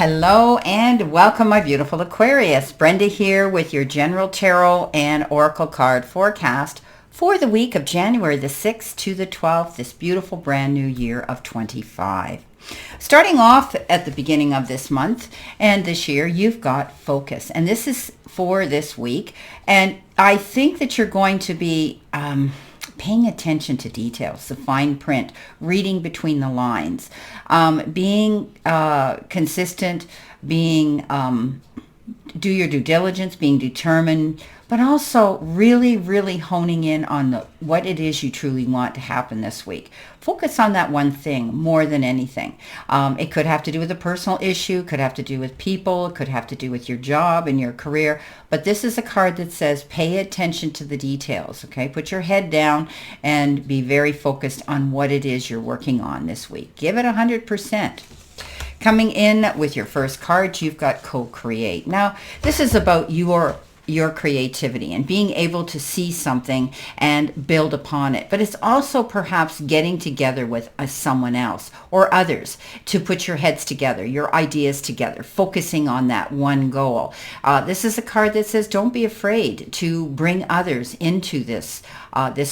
Hello and welcome, my beautiful Aquarius. Brenda here with your general tarot and oracle card forecast for the week of January the 6th to the 12th, this beautiful brand new year of 25. Starting off at the beginning of this month and this year, you've got focus. And this is for this week. And I think that you're going to be paying attention to details, the fine print, reading between the lines, being consistent, being do your due diligence, being determined, but also really honing in on what it is you truly want to happen this week. Focus on that one thing more than anything. It could have to do with a personal issue, could have to do with people, it could have to do with your job and your career. But this is a card that says pay attention to the details, okay? Put your head down and be very focused on what it is you're working on this week. Give it 100%. Coming in with your first card, you've got co-create. Now, this is about your creativity and being able to see something and build upon it. But it's also perhaps getting together with someone else or others to put your heads together, your ideas together, focusing on that one goal. This is a card that says don't be afraid to bring others into this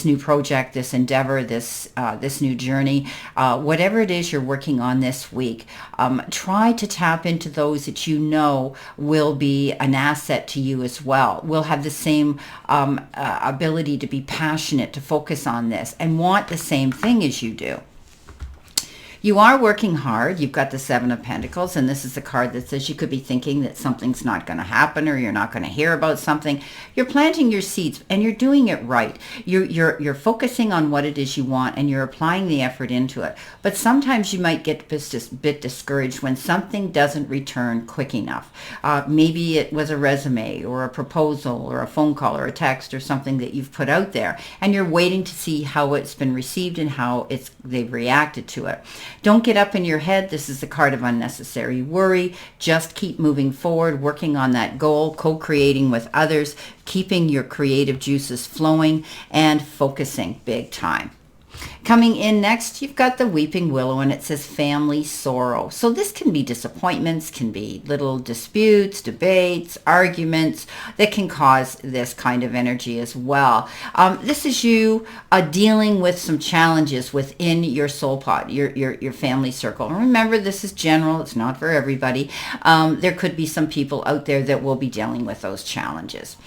new project, this endeavor, this new journey, whatever it is you're working on this week. Try to tap into those that you know will be an asset to you as well, will have the same ability to be passionate, to focus on this, and want the same thing as you do. You are working hard. You've got the Seven of Pentacles, and this is a card that says you could be thinking that something's not going to happen or you're not going to hear about something. You're planting your seeds, and you're doing it right. You're focusing on what it is you want, and you're applying the effort into it. But sometimes you might get a bit discouraged when something doesn't return quick enough. Maybe it was a resume or a proposal or a phone call or a text or something that you've put out there, and you're waiting to see how it's been received and how they've reacted to it. Don't get up in your head. This is a card of unnecessary worry. Just keep moving forward, working on that goal, co-creating with others, keeping your creative juices flowing, and focusing big time. Coming in next, you've got the Weeping Willow, and it says family sorrow. So this can be disappointments, can be little disputes, debates, arguments that can cause this kind of energy as well. This is you dealing with some challenges within your soul pod, your family circle. And remember, this is general. It's not for everybody. There could be some people out there that will be dealing with those challenges.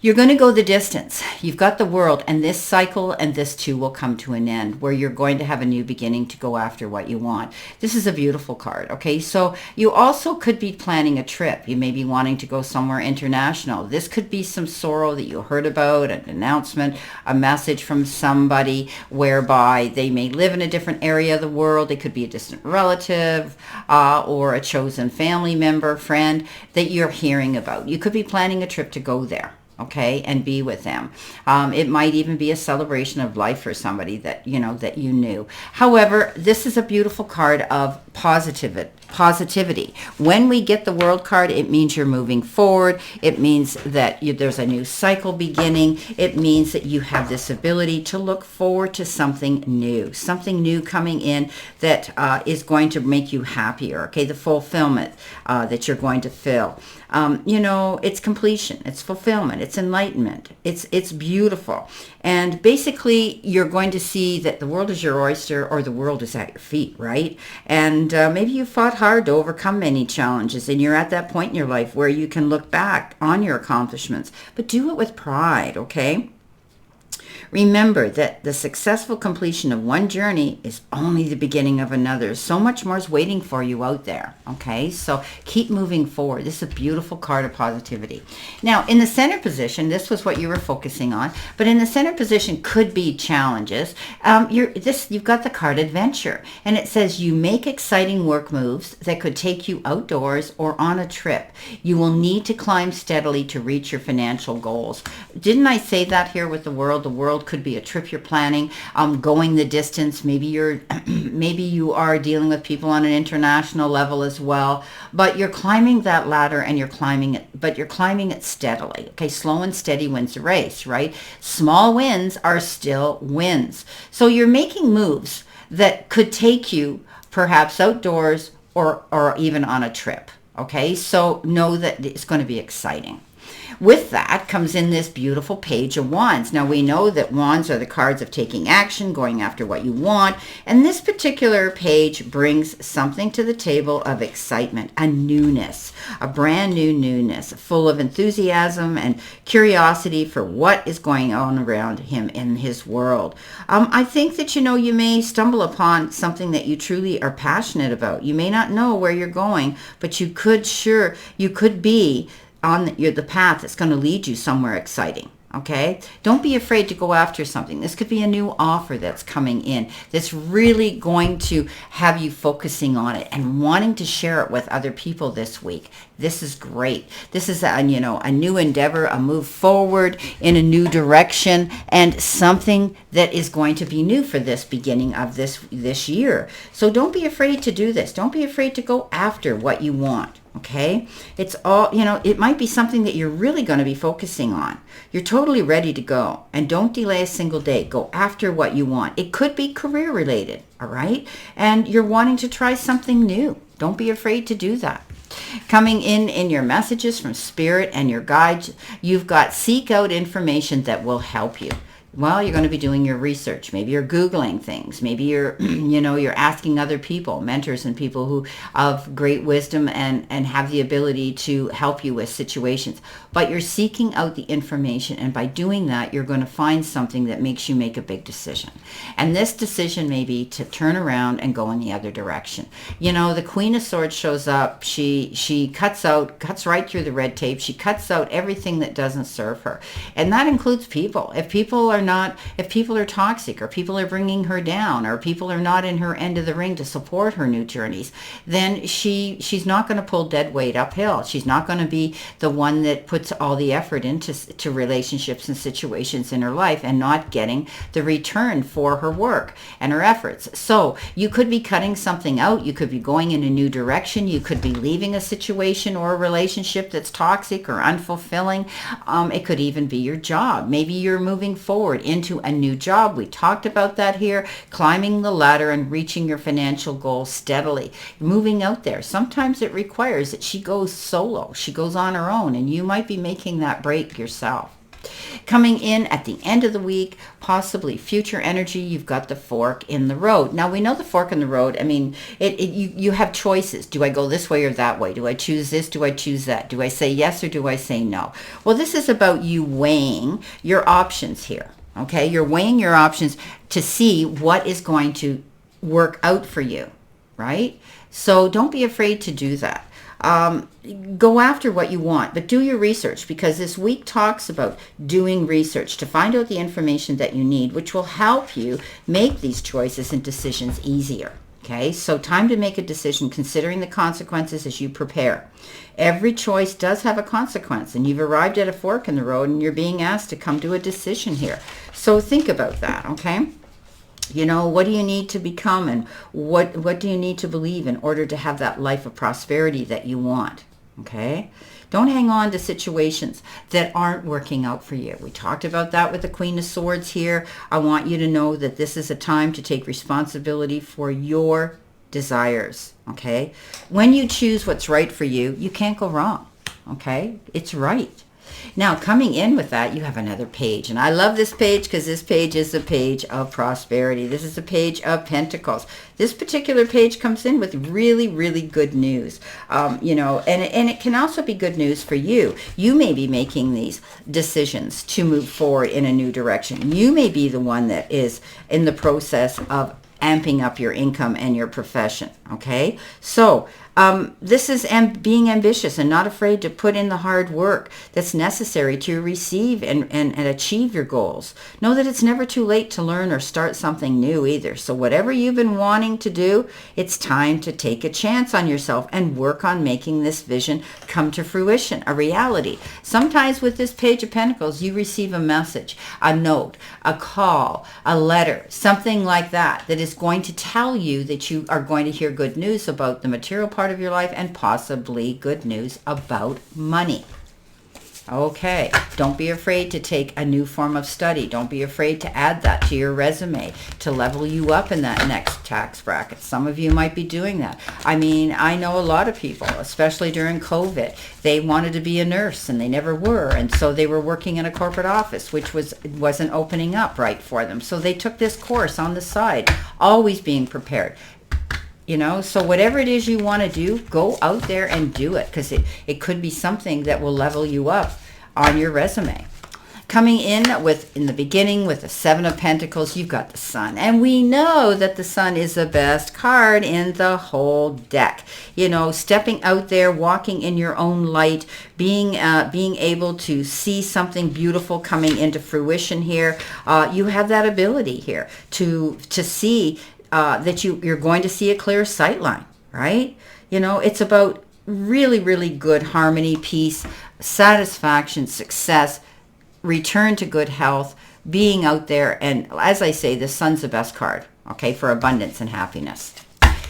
You're going to go the distance. You've got the World, and this cycle and this too will come to an end where you're going to have a new beginning to go after what you want. This is a beautiful card, okay? So you also could be planning a trip. You may be wanting to go somewhere international. This could be some sorrow that you heard about, an announcement, a message from somebody whereby they may live in a different area of the world. It could be a distant relative or a chosen family member, friend that you're hearing about. You could be planning a trip to go there. Okay, and be with them. It might even be a celebration of life for somebody that you knew. However, this is a beautiful card of positivity. When we get the World card, it means you're moving forward. It means that there's a new cycle beginning. It means that you have this ability to look forward to something new coming in that is going to make you happier. Okay, the fulfillment that you're going to fill. It's completion, it's fulfillment, it's enlightenment, it's beautiful. And basically, you're going to see that the world is your oyster or the world is at your feet, right? And maybe you fought hard to overcome many challenges, and you're at that point in your life where you can look back on your accomplishments, but do it with pride, okay? Remember that the successful completion of one journey is only the beginning of another. So much more is waiting for you out there, okay? So keep moving forward. This is a beautiful card of positivity. Now, in the center position, this was what you were focusing on, but in the center position could be challenges. You've got the card adventure, and it says you make exciting work moves that could take you outdoors or on a trip. You will need to climb steadily to reach your financial goals. Didn't I say that here with the World? The World could be a trip you're planning, going the distance. Maybe you are dealing with people on an international level as well, but you're climbing that ladder and you're climbing it steadily. Okay, slow and steady wins the race, right? Small wins are still wins. So you're making moves that could take you perhaps outdoors or even on a trip. Okay, so know that it's going to be exciting. With that comes in this beautiful Page of Wands. Now we know that wands are the cards of taking action, going after what you want, and this particular page brings something to the table of excitement, a newness, a brand new newness, full of enthusiasm and curiosity for what is going on around him in his world. I think that, you may stumble upon something that you truly are passionate about. You may not know where you're going, but you could be on the path that's going to lead you somewhere exciting. Okay, don't be afraid to go after something. This could be a new offer that's coming in that's really going to have you focusing on it and wanting to share it with other people this week. This is great. This is a new endeavor, a move forward in a new direction, and something that is going to be new for this beginning of this year. So don't be afraid to do this. Don't be afraid to go after what you want. Okay, it's all, it might be something that you're really going to be focusing on. You're totally ready to go, and don't delay a single day. Go after what you want. It could be career related, all right? And you're wanting to try something new. Don't be afraid to do that. Coming in your messages from Spirit and your guides, you've got seek out information that will help you. Well, you're going to be doing your research. Maybe you're Googling things. Maybe you're, you're asking other people, mentors and people who of great wisdom and have the ability to help you with situations. But you're seeking out the information, and by doing that, you're going to find something that makes you make a big decision. And this decision may be to turn around and go in the other direction. The Queen of Swords shows up. She cuts right through the red tape. She cuts out everything that doesn't serve her. And that includes people. If people are toxic, or people are bringing her down, or people are not in her end of the ring to support her new journeys, then she's not going to pull dead weight uphill. She's not going to be the one that puts all the effort into relationships and situations in her life and not getting the return for her work and her efforts. So you could be cutting something out. You could be going in a new direction. You could be leaving a situation or a relationship that's toxic or unfulfilling. It could even be your job. Maybe you're moving forward into a new job. We talked about that here, climbing the ladder and reaching your financial goals steadily, moving out there. Sometimes it requires that she goes solo. She goes on her own, and you might be making that break yourself. Coming in at the end of the week, possibly future energy, you've got the fork in the road. Now, we know the fork in the road. I mean, you have choices. Do I go this way or that way? Do I choose this? Do I choose that? Do I say yes or do I say no? Well, this is about you weighing your options here. Okay, you're weighing your options to see what is going to work out for you, right? So don't be afraid to do that. Go after what you want, but do your research, because this week talks about doing research to find out the information that you need, which will help you make these choices and decisions easier. Okay, so time to make a decision, considering the consequences as you prepare. Every choice does have a consequence, and you've arrived at a fork in the road, and you're being asked to come to a decision here. So think about that, okay? What do you need to become, and what do you need to believe in order to have that life of prosperity that you want, okay? Don't hang on to situations that aren't working out for you. We talked about that with the Queen of Swords here. I want you to know that this is a time to take responsibility for your desires, okay? When you choose what's right for you, you can't go wrong, okay? It's right. Now, coming in with that, you have another page. And I love this page because this page is a page of prosperity. This is a page of Pentacles. This particular page comes in with really, really good news. And it can also be good news for you. You may be making these decisions to move forward in a new direction. You may be the one that is in the process of amping up your income and your profession, okay? So this is being ambitious and not afraid to put in the hard work that's necessary to receive and achieve your goals. Know that it's never too late to learn or start something new either. So whatever you've been wanting to do, it's time to take a chance on yourself and work on making this vision come to fruition, a reality. Sometimes with this Page of Pentacles, you receive a message, a note, a call, a letter, something like that is going to tell you that you are going to hear good news about the material part of your life and possibly good news about money. Okay, don't be afraid to take a new form of study. Don't be afraid to add that to your resume to level you up in that next tax bracket. Some of you might be doing that. I mean, I know a lot of people, especially during COVID, they wanted to be a nurse and they never were. And so they were working in a corporate office, which wasn't opening up right for them. So they took this course on the side, always being prepared. So whatever it is you want to do, go out there and do it, because it could be something that will level you up on your resume. Coming in the beginning with the Seven of Pentacles, you've got the Sun. And we know that the Sun is the best card in the whole deck. Stepping out there, walking in your own light, being able to see something beautiful coming into fruition here. You have that ability here to see that you're going to see a clear sight line, right? It's about really, really good harmony, peace, satisfaction, success, return to good health, being out there. And as I say, the Sun's the best card, okay, for abundance and happiness.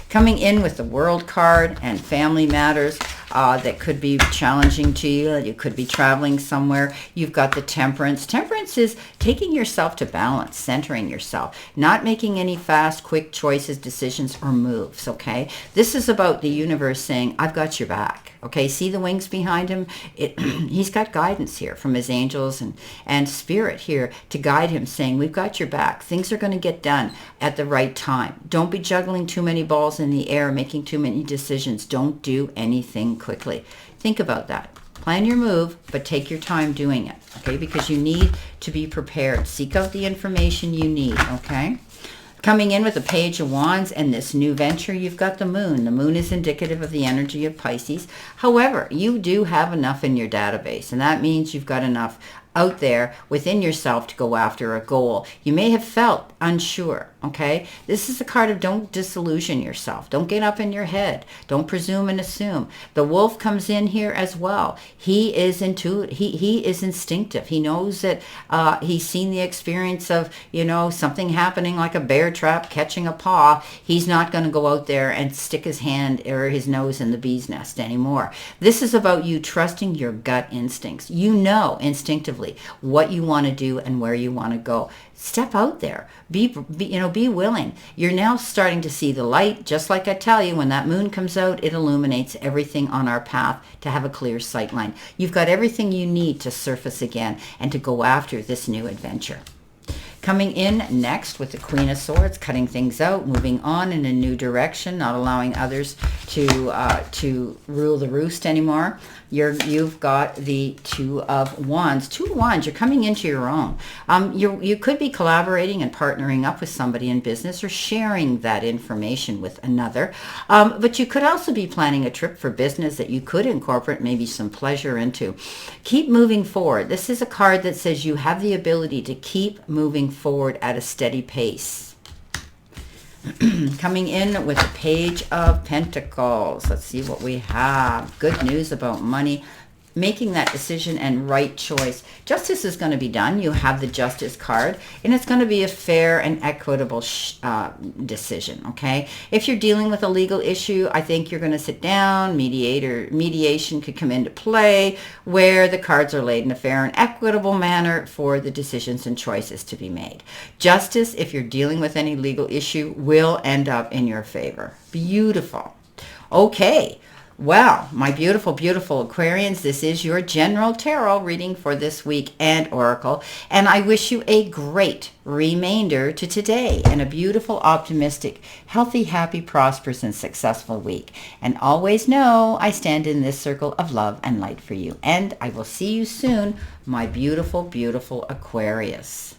Coming in with the World card and family matters that could be challenging to you. You could be traveling somewhere. You've got the Temperance. Temperance is taking yourself to balance, centering yourself, not making any fast, quick choices, decisions, or moves, okay? This is about the universe saying, I've got your back, okay? See the wings behind him? He's got guidance here from his angels and spirit here to guide him, saying, we've got your back. Things are going to get done at the right time. Don't be juggling too many balls in the air, making too many decisions. Don't do anything quickly. Think about that. Plan your move, but take your time doing it, okay? Because you need to be prepared. Seek out the information you need, okay? Coming in with the Page of Wands and this new venture, you've got the Moon. The Moon is indicative of the energy of Pisces. However, you do have enough in your database, and that means you've got enough out there within yourself to go after a goal. You may have felt unsure, okay? This is a card of don't disillusion yourself. Don't get up in your head. Don't presume and assume. The Wolf comes in here as well. He is intuitive. He is instinctive. He knows that he's seen the experience of, something happening like a bear trap catching a paw. He's not going to go out there and stick his hand or his nose in the bee's nest anymore. This is about you trusting your gut instincts. You know instinctively what you want to do and where you want to go. Step out there. Be willing. You're now starting to see the light. Just like I tell you, when that moon comes out, it illuminates everything on our path to have a clear sight line. You've got everything you need to surface again and to go after this new adventure. Coming in next with the Queen of Swords, cutting things out, moving on in a new direction, not allowing others to rule the roost anymore. You've got the Two of Wands. Two of Wands, you're coming into your own. You could be collaborating and partnering up with somebody in business or sharing that information with another. But you could also be planning a trip for business that you could incorporate maybe some pleasure into. Keep moving forward. This is a card that says you have the ability to keep moving forward at a steady pace. Coming in with the Page of Pentacles. Let's see what we have. Good news about money. Making that decision and right choice. Justice is going to be done. You have the Justice card, and it's going to be a fair and equitable decision, okay? If you're dealing with a legal issue, I think you're going to sit down. Mediation could come into play where the cards are laid in a fair and equitable manner for the decisions and choices to be made. Justice, if you're dealing with any legal issue, will end up in your favor. Beautiful. Okay. Well, my beautiful, beautiful Aquarians, this is your general tarot reading for this week and Oracle, and I wish you a great remainder to today and a beautiful, optimistic, healthy, happy, prosperous, and successful week. And always know I stand in this circle of love and light for you, and I will see you soon, my beautiful, beautiful Aquarius.